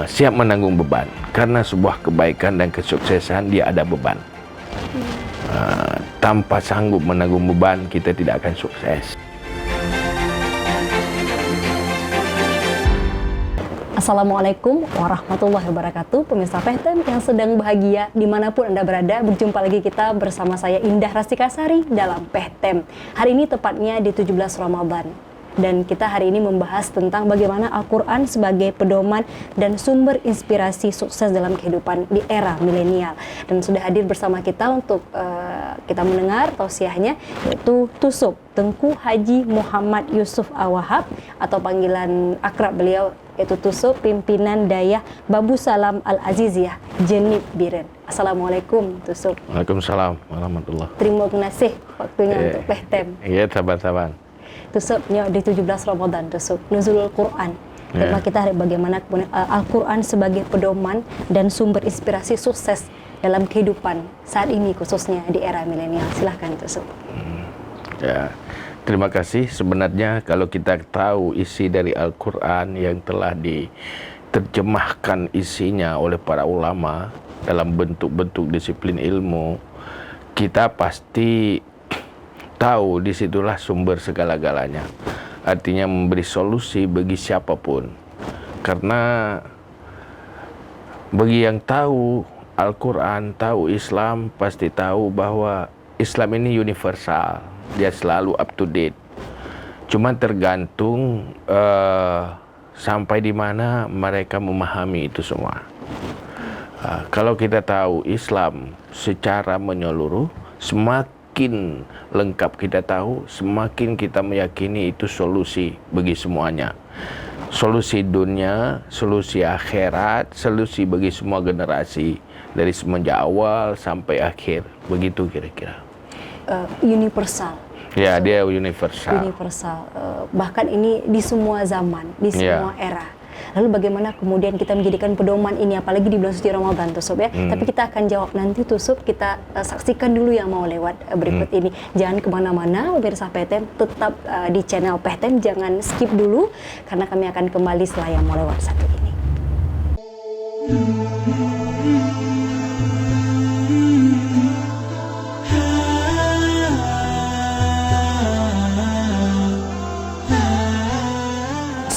siap menanggung beban. Karena sebuah kebaikan dan kesuksesan dia ada beban. Tanpa sanggup menanggung beban, kita tidak akan sukses. Assalamualaikum warahmatullahi wabarakatuh. Pemirsa PehTem yang sedang bahagia dimanapun Anda berada, berjumpa lagi kita bersama saya Indah Rastikasari dalam PehTem. Hari ini tepatnya di 17 Ramadan. Dan kita hari ini membahas tentang bagaimana Al-Quran sebagai pedoman dan sumber inspirasi sukses dalam kehidupan di era milenial. Dan sudah hadir bersama kita untuk kita mendengar tausiahnya, yaitu Tusuk Tengku Haji Muhammad Yusuf Awahab, atau panggilan akrab beliau yaitu Tusuk, pimpinan Dayah Babu Salam Al-Aziziyah Jenib Biren. Assalamualaikum Tusuk. Waalaikumsalam warahmatullahi. Terima kasih waktunya untuk PehTem. Iya, sabar-sabar. Tusuknya di 17 Ramadan, Tusuk Nuzulul Quran. Tema kita hari bagaimana Al-Quran sebagai pedoman dan sumber inspirasi sukses dalam kehidupan saat ini, khususnya di era milenial. Silahkan Tusuk. Ya, terima kasih. Sebenarnya kalau kita tahu isi dari Al-Quran yang telah diterjemahkan isinya oleh para ulama dalam bentuk-bentuk disiplin ilmu, kita pasti tahu disitulah sumber segala-galanya. Artinya memberi solusi bagi siapapun. Karena bagi yang tahu Al-Quran, tahu Islam, pasti tahu bahwa Islam ini universal. Dia selalu up to date. Cuma tergantung sampai di mana mereka memahami itu semua. Kalau kita tahu Islam secara menyeluruh, semakin lengkap kita tahu, semakin kita meyakini itu solusi bagi semuanya. Solusi dunia, solusi akhirat, solusi bagi semua generasi, dari semenjak awal sampai akhir. Begitu kira-kira. Universal. Ya, dia universal. Universal. Bahkan ini di semua zaman, di semua era. Lalu bagaimana kemudian kita menjadikan pedoman ini, apalagi di bulan suci Ramadan, Tusuk ya. Tapi kita akan jawab nanti, Tusuk. Kita saksikan dulu yang mau lewat berikut ini. Jangan kemana-mana, pemirsa PehTem, tetap di channel PehTem. Jangan skip dulu, karena kami akan kembali setelah yang mau lewat satu ini.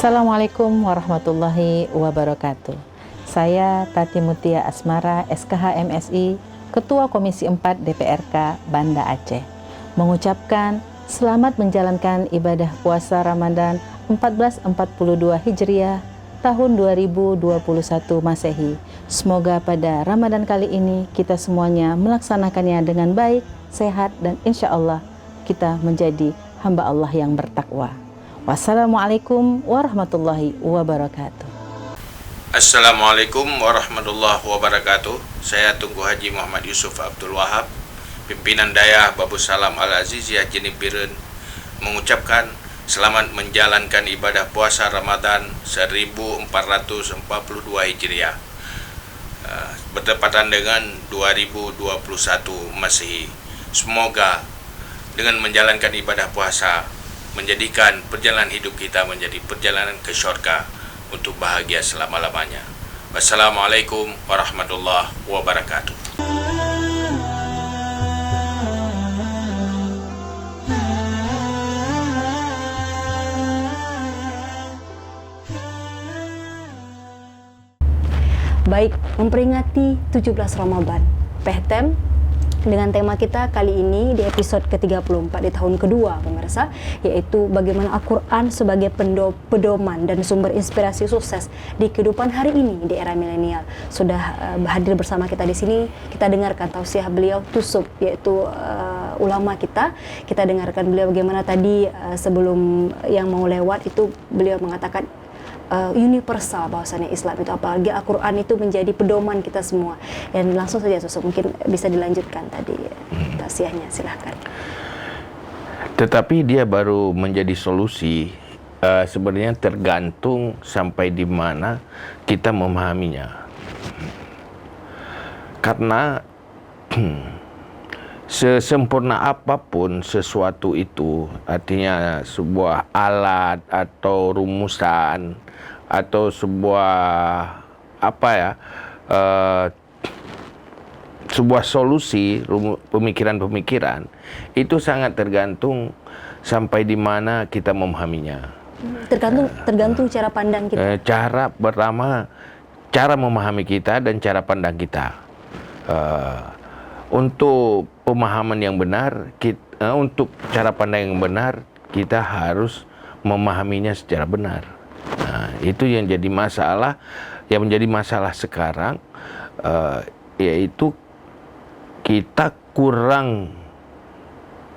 Assalamualaikum warahmatullahi wabarakatuh. Saya Tati Mutia Asmara, SKH MSI, Ketua Komisi 4 DPRK Banda Aceh, mengucapkan selamat menjalankan ibadah puasa Ramadan 1442 Hijriah tahun 2021 Masehi. Semoga pada Ramadan kali ini kita semuanya melaksanakannya dengan baik, sehat, dan insya Allah kita menjadi hamba Allah yang bertakwa. Wassalamualaikum warahmatullahi wabarakatuh. Assalamualaikum warahmatullahi wabarakatuh. Saya Tengku Haji Muhammad Yusuf Abdul Wahab, pimpinan Dayah Babu Salam Al-Aziziyah Jenib Biren, mengucapkan selamat menjalankan ibadah puasa Ramadan 1442 Hijriah, bertepatan dengan 2021 Masehi. Semoga dengan menjalankan ibadah puasa menjadikan perjalanan hidup kita menjadi perjalanan ke syurga untuk bahagia selama-lamanya. Wassalamualaikum warahmatullahi wabarakatuh. Baik, memperingati 17 Ramadan, PehTem dengan tema kita kali ini di episode ke-34 di tahun kedua, pemirsa, yaitu bagaimana Al-Quran sebagai pedoman dan sumber inspirasi sukses di kehidupan hari ini di era milenial. Sudah hadir bersama kita di sini, kita dengarkan tausiah beliau Tusuk, yaitu ulama kita. Kita dengarkan beliau bagaimana tadi sebelum yang mau lewat itu beliau mengatakan universal bahwasannya Islam itu, apalagi Al-Quran itu menjadi pedoman kita semua. Dan langsung saja Tusuk, mungkin bisa dilanjutkan tadi tausiahnya, silahkan. Tetapi dia baru menjadi solusi, sebenarnya tergantung sampai di mana kita memahaminya. Karena sesempurna apapun sesuatu itu, artinya sebuah alat atau rumusan atau sebuah sebuah solusi, pemikiran-pemikiran itu sangat tergantung sampai di mana kita memahaminya. Tergantung cara pandang kita. Cara pertama, cara memahami kita dan cara pandang kita. Untuk pemahaman yang benar, untuk cara pandang yang benar, kita harus memahaminya secara benar. Nah, itu yang jadi masalah, yang menjadi masalah sekarang, yaitu kita kurang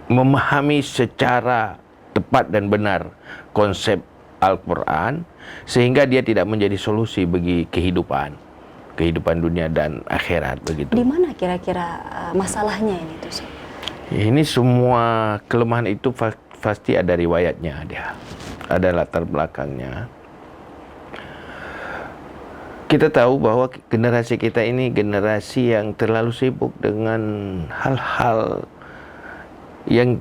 memahami secara tepat dan benar konsep Al-Quran, sehingga dia tidak menjadi solusi bagi kehidupan dunia dan akhirat, begitu. Di mana kira-kira masalahnya ini tuh? Ini semua kelemahan itu pasti ada riwayatnya, dia ada latar belakangnya. Kita tahu bahwa generasi kita ini generasi yang terlalu sibuk dengan hal-hal yang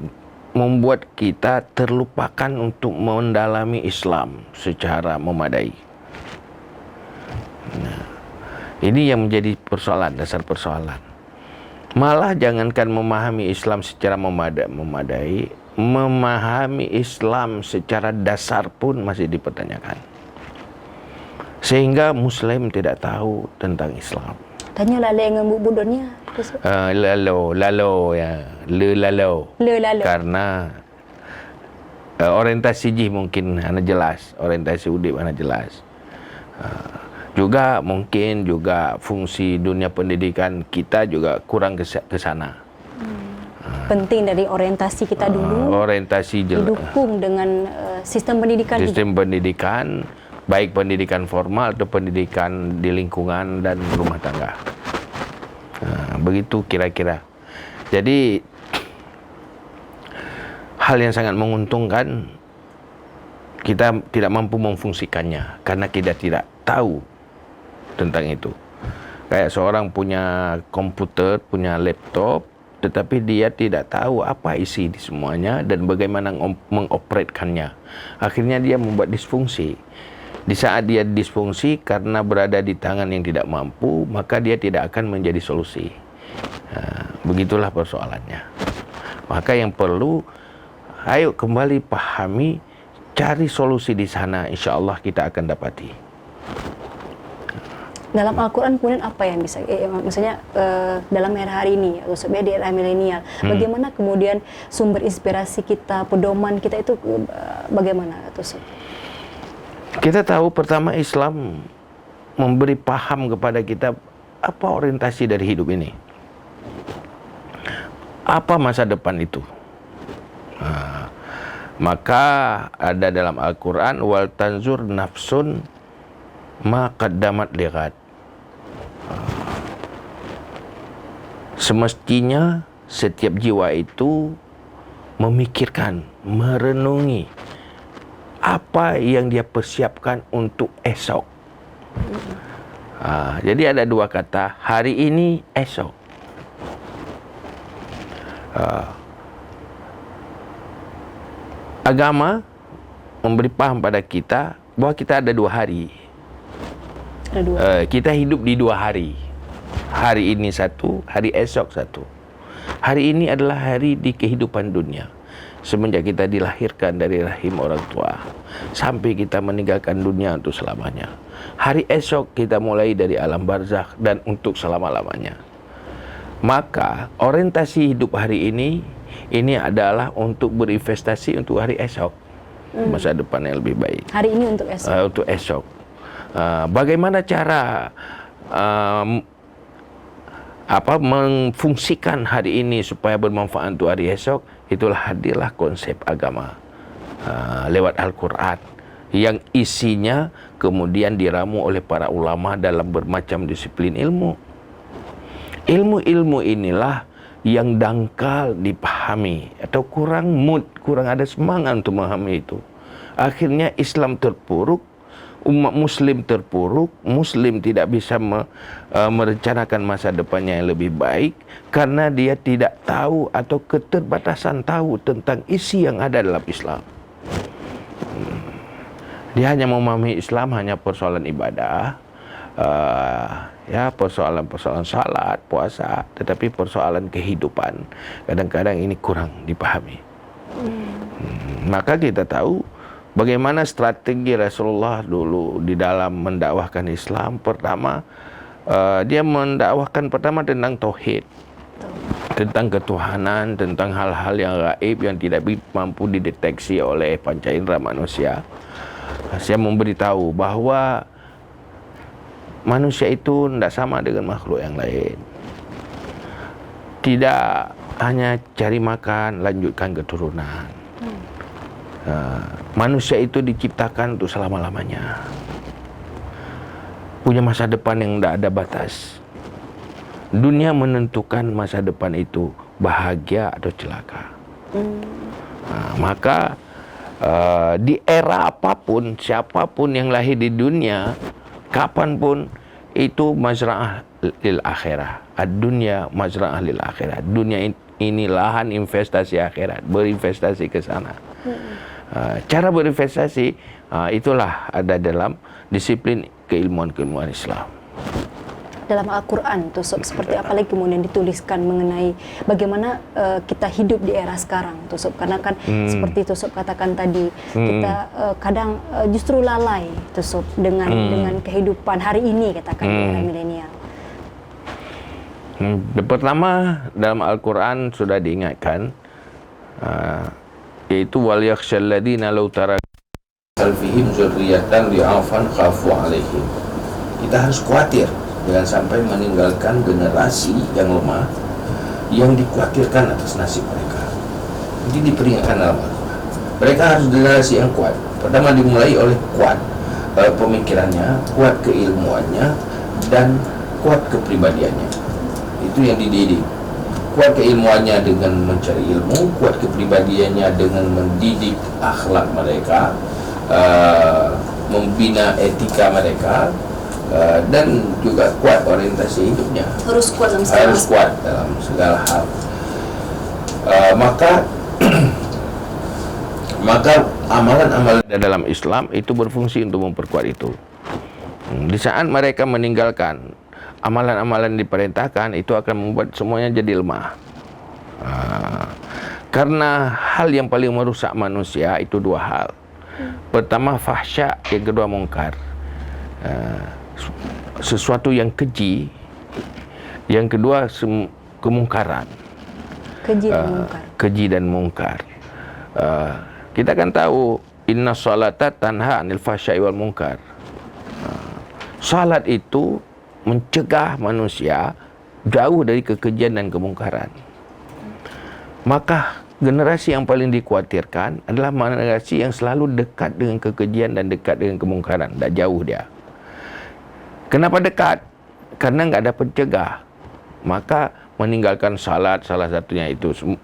membuat kita terlupakan untuk mendalami Islam secara memadai. Nah, ini yang menjadi persoalan, dasar persoalan. Malah jangankan memahami Islam secara memadai, memahami Islam secara dasar pun masih dipertanyakan. Sehingga Muslim tidak tahu tentang Islam. Tanya lale dengan budurnya. Lalo ya, lalo. Karena orientasi jih mungkin hanya jelas, orientasi udip hanya jelas. Juga mungkin juga fungsi dunia pendidikan kita juga kurang ke sana. Penting dari orientasi kita dulu. Orientasi didukung dengan sistem pendidikan. Sistem pendidikan, baik pendidikan formal atau pendidikan di lingkungan dan rumah tangga. Begitu kira-kira. Jadi hal yang sangat menguntungkan, kita tidak mampu memfungsikannya karena kita tidak tahu tentang itu. Kayak seorang punya komputer, punya laptop, tetapi dia tidak tahu apa isi di semuanya dan bagaimana mengoperatkannya. Akhirnya dia membuat disfungsi. Di saat dia disfungsi karena berada di tangan yang tidak mampu, maka dia tidak akan menjadi solusi. Begitulah persoalannya. Maka yang perlu, ayo kembali pahami, cari solusi di sana, insya Allah kita akan dapati. Dalam Al-Quran kemudian apa yang bisa, maksudnya dalam era hari ini, khususnya di era milenial, bagaimana kemudian sumber inspirasi kita, pedoman kita itu bagaimana? Kita tahu pertama Islam memberi paham kepada kita apa orientasi dari hidup ini. Apa masa depan itu. Maka ada dalam Al-Quran, wal tanzur nafsun ma qaddamat lighad. Semestinya setiap jiwa itu memikirkan, merenungi apa yang dia persiapkan untuk esok. Jadi ada dua kata, hari ini, esok. Agama memberi paham pada kita bahwa kita ada 2 hari. Kita hidup di 2 hari. Hari ini satu, hari esok satu. Hari ini adalah hari di kehidupan dunia. Semenjak kita dilahirkan dari rahim orang tua sampai kita meninggalkan dunia untuk selamanya. Hari esok kita mulai dari alam barzakh dan untuk selama-lamanya. Maka orientasi hidup hari ini adalah untuk berinvestasi untuk hari esok, masa depan yang lebih baik. Hari ini untuk esok. Untuk esok. Bagaimana cara memfungsikan hari ini supaya bermanfaat untuk hari esok? Itulah hadirlah konsep agama lewat Al-Quran yang isinya kemudian diramu oleh para ulama dalam bermacam disiplin ilmu. Ilmu-ilmu inilah yang dangkal dipahami atau kurang ada semangat untuk memahami itu. Akhirnya Islam terpuruk, umat Muslim terpuruk, Muslim tidak bisa merencanakan masa depannya yang lebih baik karena dia tidak tahu atau keterbatasan tahu tentang isi yang ada dalam Islam. Dia hanya memahami Islam hanya persoalan ibadah, ya persoalan-persoalan salat, puasa, tetapi persoalan kehidupan kadang-kadang ini kurang dipahami. Maka kita tahu bagaimana strategi Rasulullah dulu di dalam mendakwahkan Islam. Pertama, dia mendakwahkan pertama tentang tauhid, tentang ketuhanan, tentang hal-hal yang gaib yang tidak mampu dideteksi oleh panca indera manusia. Saya memberitahu bahwa manusia itu tidak sama dengan makhluk yang lain. Tidak hanya cari makan, lanjutkan keturunan. Manusia itu diciptakan untuk selama-lamanya. Punya masa depan yang tidak ada batas. Dunia menentukan masa depan itu bahagia atau celaka. Maka di era apapun, siapapun yang lahir di dunia, kapanpun, itu mazra'ah lil akhirah. Ad-dunya mazra'ah lil akhirah. Dunia ini lahan investasi akhirat, berinvestasi ke sana. Cara berinvestasi itulah ada dalam disiplin keilmuan Islam. Dalam Al-Quran tuh Sob, seperti apa lagi kemudian dituliskan mengenai bagaimana kita hidup di era sekarang tuh Sob, karena kan seperti tuh Sob katakan tadi, kita kadang justru lalai tuh Sob dengan kehidupan hari ini, katakan di era milenial. Pertama, dalam Al-Quran sudah diingatkan, yaitu wal yakhshal ladina law tarak khalfihim dzurriyyatan dhi'afan khafu 'alaihim. Kita harus khawatir jangan sampai meninggalkan generasi yang lemah yang dikhawatirkan atas nasib mereka. Jadi diperingatkan dalam Al-Quran. Mereka harus generasi yang kuat. Pertama dimulai oleh kuat pemikirannya, kuat keilmuannya, dan kuat kepribadiannya. Itu yang dididik. Kuat keilmuannya dengan mencari ilmu, kuat kepribadiannya dengan mendidik akhlak mereka, membina etika mereka, dan juga kuat orientasi hidupnya. Harus kuat dalam segala hal. Maka amalan-amalan dalam Islam itu berfungsi untuk memperkuat itu. Di saat mereka meninggalkan amalan-amalan diperintahkan, itu akan membuat semuanya jadi lemah. Karena hal yang paling merusak manusia itu dua hal. Pertama fahsya, yang kedua mungkar. Sesuatu yang keji, yang kedua kemungkaran. Keji dan mungkar. Kita kan tahu inna salata tanha anil fahsya'i wal munkar. Salat itu mencegah manusia jauh dari kekejian dan kemungkaran. Maka generasi yang paling dikhawatirkan adalah generasi yang selalu dekat dengan kekejian dan dekat dengan kemungkaran. Tak jauh dia. Kenapa dekat? Karena nggak ada pencegah. Maka meninggalkan salat salah satunya generasi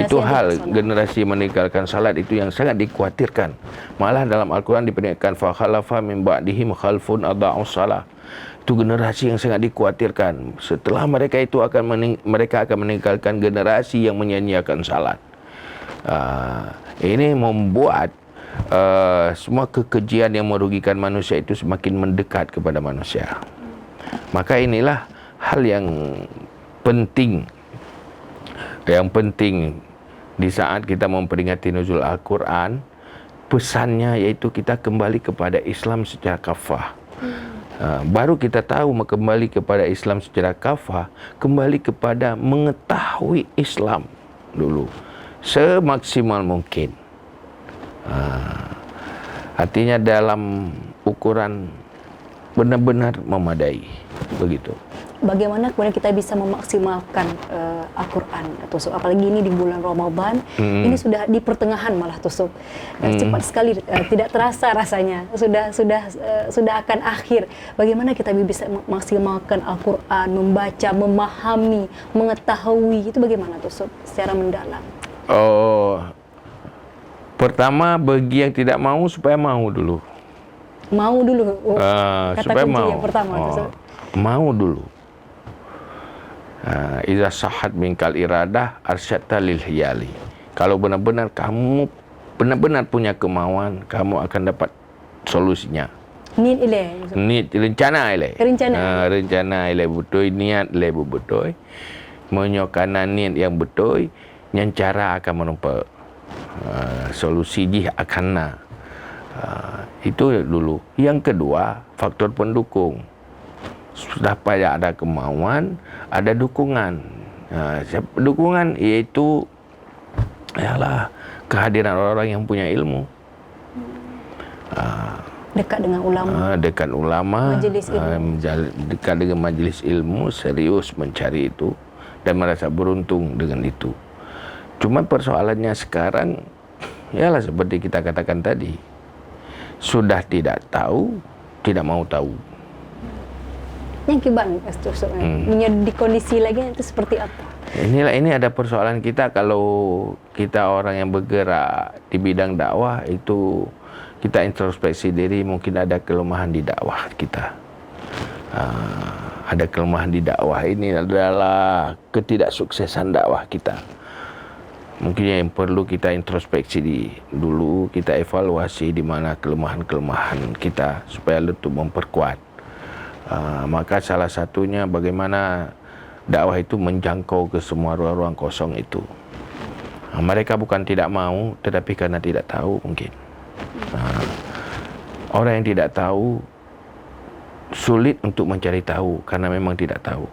itu hal generasi meninggalkan salat itu yang sangat dikhawatirkan. Malah dalam Al-Quran diperingatkan fa khalafa min ba'dihim khalfun adha'us salah. Itu generasi yang sangat dikhawatirkan. Setelah mereka itu mereka akan meninggalkan generasi yang menyia-nyiakan salat. Ini membuat semua kekejian yang merugikan manusia itu semakin mendekat kepada manusia. Maka inilah hal yang penting di saat kita memperingati nuzul Al-Quran. Pesannya yaitu kita kembali kepada Islam secara kafah. Baru kita tahu kembali kepada Islam secara kafah, kembali kepada mengetahui Islam dulu semaksimal mungkin. Artinya dalam ukuran benar-benar memadai, begitu. Bagaimana kemudian kita bisa memaksimalkan Al-Quran, Tusuk? Apalagi ini di bulan Ramadan, ini sudah di pertengahan malah Tusuk. Cepat sekali, tidak terasa rasanya sudah akan akhir. Bagaimana kita bisa memaksimalkan Al-Quran, membaca, memahami, mengetahui, itu bagaimana Tusuk secara mendalam? Pertama bagi yang tidak mau supaya mau dulu. Mau dulu. Kata supaya kunci mau. Yang pertama Tusuk. Mau dulu. Iza sahat minkal iradah arsyadta lil hiyali. Kalau benar-benar kamu benar-benar punya kemauan, kamu akan dapat solusinya. Niat ile. Niat rencana ile. Rencana. Rencana ile betul, niat ile betul. Menyokana niat yang betul, yang cara akan menumpak solusi jih akan na. Itu dulu. Yang kedua, faktor pendukung. Sudah payah ada kemauan, ada dukungan. Dukungan iaitu ialah kehadiran orang-orang yang punya ilmu. Dekat dengan ulama. Dekat ulama. Majelis ilmu. Dekat dengan majelis ilmu, serius mencari itu dan merasa beruntung dengan itu. Cuma persoalannya sekarang ialah seperti kita katakan tadi. Sudah tidak tahu, tidak mau tahu. Yang kiban menjadi kondisi lagi itu seperti apa? Ini ada persoalan kita kalau kita orang yang bergerak di bidang dakwah itu kita introspeksi diri, mungkin ada kelemahan di dakwah kita. Ada kelemahan di dakwah ini adalah ketidaksuksesan dakwah kita. Mungkin yang perlu kita introspeksi dulu, kita evaluasi di mana kelemahan-kelemahan kita supaya untuk memperkuat. Maka salah satunya bagaimana dakwah itu menjangkau ke semua ruang-ruang kosong itu. Mereka bukan tidak mau, tetapi karena tidak tahu mungkin. Orang yang tidak tahu sulit untuk mencari tahu karena memang tidak tahu.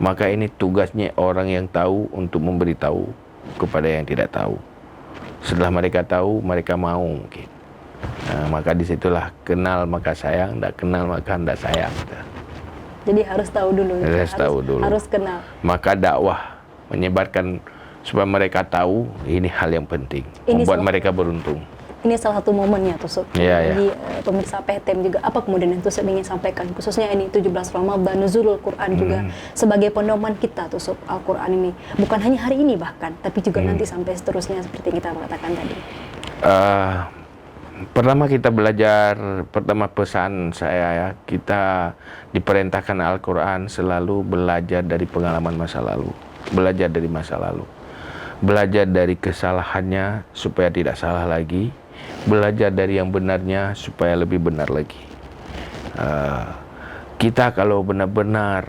Maka ini tugasnya orang yang tahu untuk memberitahu kepada yang tidak tahu. Setelah mereka tahu, mereka mau mungkin. Maka disitulah kenal maka sayang, tak kenal maka tidak sayang. Jadi harus tahu dulu. Harus kenal. Maka dakwah menyebarkan supaya mereka tahu, ini hal yang penting. Membuat mereka beruntung. Ini salah satu momennya Tusuk. Jadi pemirsa PTM juga apa kemudian yang Tusuk ingin sampaikan, khususnya ini 17 Ramadan, nuzulul Quran juga sebagai pedoman kita Tusuk Al-Quran ini. Bukan hanya hari ini bahkan, tapi juga nanti sampai seterusnya seperti yang kita katakan tadi. Pertama kita belajar, pertama pesan saya ya, kita diperintahkan Al-Quran selalu belajar dari pengalaman masa lalu. Belajar dari masa lalu. Belajar dari kesalahannya supaya tidak salah lagi. Belajar dari yang benarnya supaya lebih benar lagi. Kita kalau benar-benar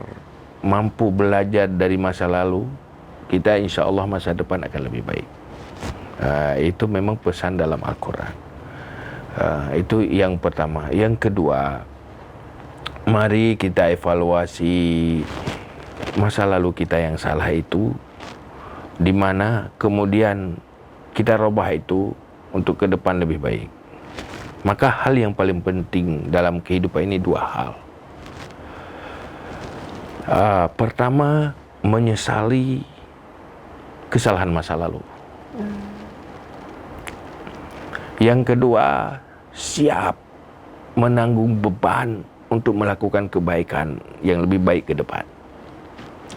mampu belajar dari masa lalu, kita insya Allah masa depan akan lebih baik. Itu memang pesan dalam Al-Quran. Itu yang pertama. Yang kedua, mari kita evaluasi masa lalu kita yang salah itu, di mana kemudian kita robah itu untuk ke depan lebih baik. Maka hal yang paling penting dalam kehidupan ini dua hal. Pertama, menyesali kesalahan masa lalu. Yang kedua, siap menanggung beban untuk melakukan kebaikan yang lebih baik ke depan.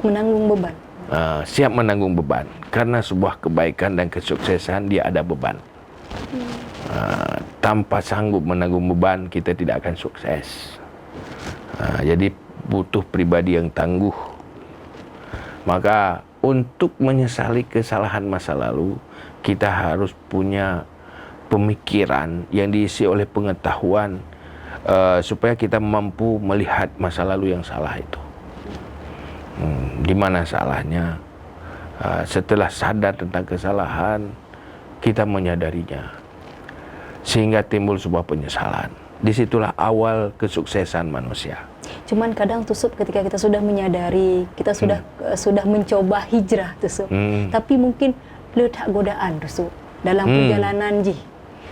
Menanggung beban. Siap menanggung beban, karena sebuah kebaikan dan kesuksesan dia ada beban. Tanpa sanggup menanggung beban, kita tidak akan sukses. Jadi butuh pribadi yang tangguh. Maka untuk menyesali kesalahan masa lalu, kita harus punya pemikiran yang diisi oleh pengetahuan, supaya kita mampu melihat masa lalu yang salah itu. Di mana salahnya? Setelah sadar tentang kesalahan, kita menyadarinya, sehingga timbul sebuah penyesalan. Disitulah awal kesuksesan manusia. Cuman kadang Tusuk ketika kita sudah menyadari, kita sudah mencoba hijrah Tusuk, tapi mungkin letak godaan Tusuk dalam perjalanan jih.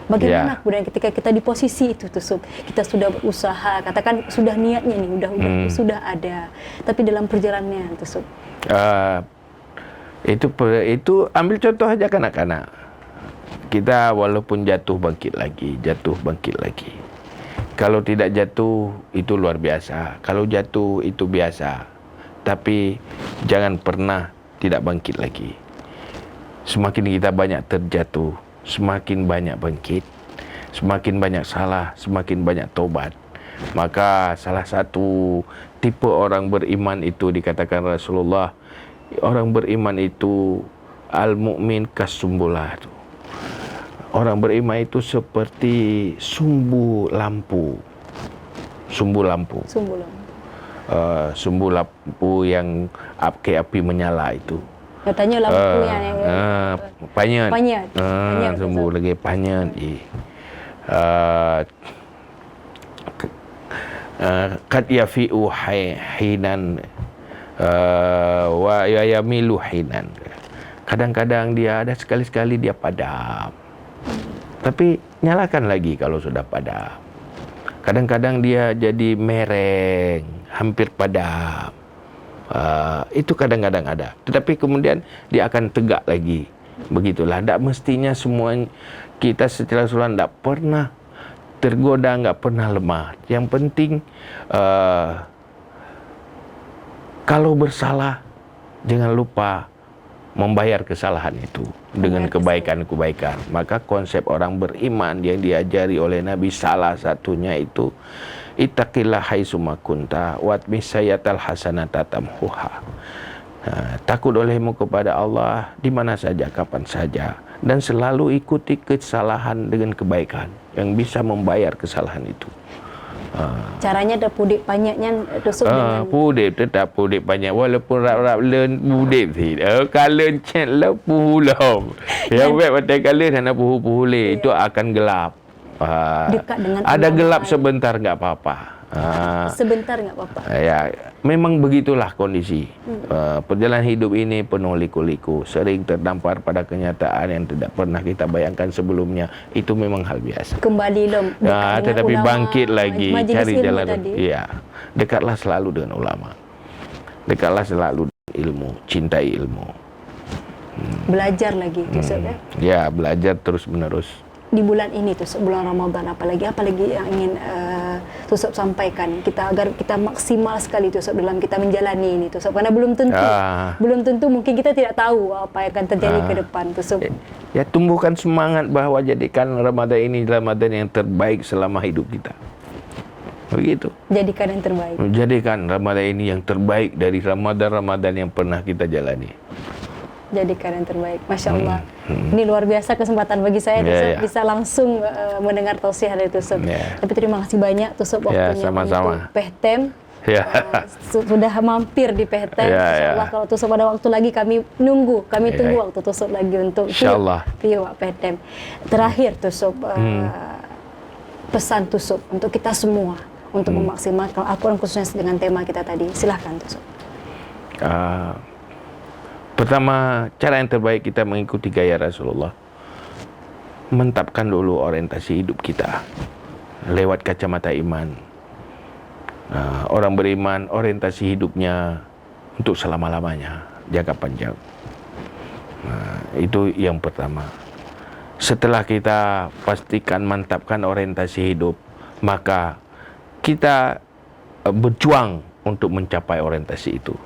Bagaimana kemudian ketika kita di posisi itu Tusuk, kita sudah berusaha, katakan sudah niatnya nih, sudah ada, tapi dalam perjalanannya Tusuk. Itu ambil contoh aja kanak-kanak. Kita walaupun jatuh bangkit lagi. Kalau tidak jatuh itu luar biasa. Kalau jatuh itu biasa. Tapi jangan pernah tidak bangkit lagi. Semakin kita banyak terjatuh, semakin banyak bangkit, semakin banyak salah, semakin banyak tobat. Maka salah satu tipe orang beriman itu dikatakan Rasulullah, orang beriman itu al-mu'min kasumbulah. Orang beriman itu seperti sumbu lampu. sumbu lampu. Sumbu lampu. Sumbu lampu yang api menyala itu. Katanya lampu yang Panyat. Panyat. Panyat, Sumbu Ustaz. lagi panyat. Qad yafi'u hinan wa yamilu hinan. Kadang-kadang dia ada, sekali-sekali dia padam. Tapi nyalakan lagi kalau sudah padam. Kadang-kadang dia jadi mereng, hampir padam. Itu kadang-kadang ada. Tetapi kemudian dia akan tegak lagi. Begitulah. Tak mestinya semua kita secara keseluruhan tak pernah tergoda, tak pernah lemah. Yang penting kalau bersalah, jangan lupa membayar kesalahan itu dengan kebaikan-kebaikan. Maka konsep orang beriman yang diajari oleh Nabi salah satunya itu ittaqillah haitsuma kunta watmi sayyatal hasanata tamhuha. Takut olehmu kepada Allah di mana saja, kapan saja, dan selalu ikuti kesalahan dengan kebaikan yang bisa membayar kesalahan itu. Caranya ada pudik banyaknya tusuk dengan Pudik tetap pudik banyak walaupun rap-rap len pudik si. Kalau chat lah pulau. Yang web pakai kalau sana puhu itu akan gelap. dekat dengan Ada Allah gelap Ta'ala. sebentar enggak apa-apa. Sebentar nggak apa-apa. Ya, memang begitulah kondisi. Perjalanan hidup ini penuh liku-liku, sering terdampar pada kenyataan yang tidak pernah kita bayangkan sebelumnya. Itu memang hal biasa. Kembali dekat dengan Tetapi ulama, bangkit lagi, majelis cari ilmu jalan. tadi. Iya, dekatlah selalu dengan ulama. Dekatlah selalu dengan ilmu, cintai ilmu. Belajar lagi Tusuk ya. Ya, belajar terus-menerus. Di bulan ini Tusuk, bulan Ramadan apalagi yang ingin Tusuk sampaikan kita agar kita maksimal sekali Tusuk dalam kita menjalani ini Tusuk, karena belum tentu mungkin kita tidak tahu apa yang akan terjadi ke depan Tusuk. Ya, tumbuhkan semangat bahwa jadikan Ramadan ini Ramadan yang terbaik selama hidup kita. Begitu. Jadikan yang terbaik. Jadikan Ramadan ini yang terbaik dari Ramadan-Ramadan yang pernah kita jalani. Jadikan yang terbaik. Masya Allah. Ini luar biasa kesempatan bagi saya Tusuk, bisa langsung mendengar tausiah dari Tusuk. Tapi terima kasih banyak Tusuk waktunya sama-sama. untuk Pehtem. Sudah mampir di Pehtem. Insyaallah kalau Tusuk pada waktu lagi kami tunggu waktu Tusuk lagi untuk view Pehtem. Terakhir Tusuk, pesan Tusuk untuk kita semua untuk memaksimalkan Al-Quran khususnya dengan tema kita tadi. Silahkan Tusuk. Pertama, cara yang terbaik kita mengikuti gaya Rasulullah. Mentapkan dulu orientasi hidup kita lewat kacamata iman. Orang beriman orientasi hidupnya untuk selama-lamanya, jangka panjang. Itu yang pertama. Setelah kita pastikan mantapkan orientasi hidup, maka kita berjuang untuk mencapai orientasi itu.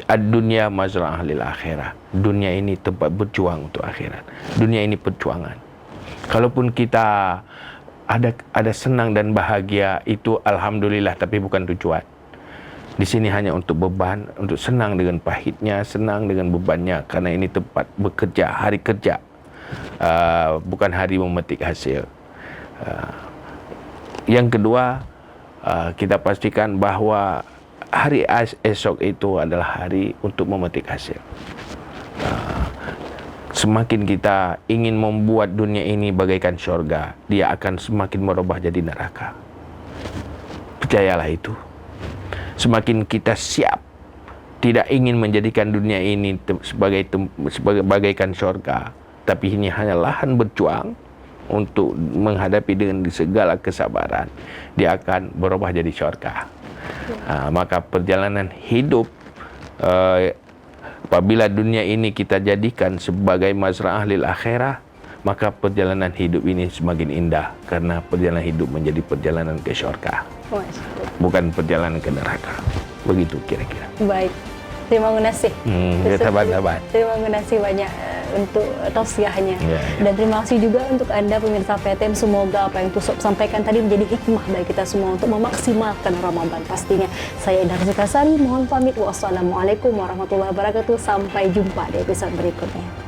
Dunia mazra'ah lil akhirah. Dunia ini tempat berjuang untuk akhirat. Dunia ini perjuangan. Kalaupun kita ada senang dan bahagia, itu alhamdulillah, tapi bukan tujuan. Di sini hanya untuk beban, untuk senang dengan pahitnya, senang dengan bebannya, karena ini tempat bekerja, hari kerja, bukan hari memetik hasil. Yang kedua, kita pastikan bahwa hari esok itu adalah hari untuk memetik hasil. Semakin kita ingin membuat dunia ini bagaikan syurga, dia akan semakin merubah jadi neraka. Percayalah itu. Semakin kita siap tidak ingin menjadikan dunia ini sebagai bagaikan syurga, tapi ini hanya lahan berjuang untuk menghadapi dengan segala kesabaran, dia akan berubah jadi syurga. Maka perjalanan hidup, apabila dunia ini kita jadikan sebagai mazra'ah lil akhirah, maka perjalanan hidup ini semakin indah, karena perjalanan hidup menjadi perjalanan ke syurga, bukan perjalanan ke neraka. Begitu kira-kira. Baik, terima kasih. Terima kasih banyak untuk tausiahnya. Dan terima kasih juga untuk Anda pemirsa PTM. Semoga apa yang Tusuk sampaikan tadi menjadi hikmah bagi kita semua untuk memaksimalkan Ramadan pastinya. Saya Indah Rizky Kasari, mohon pamit. Wassalamualaikum warahmatullahi wabarakatuh. Sampai jumpa di episode berikutnya.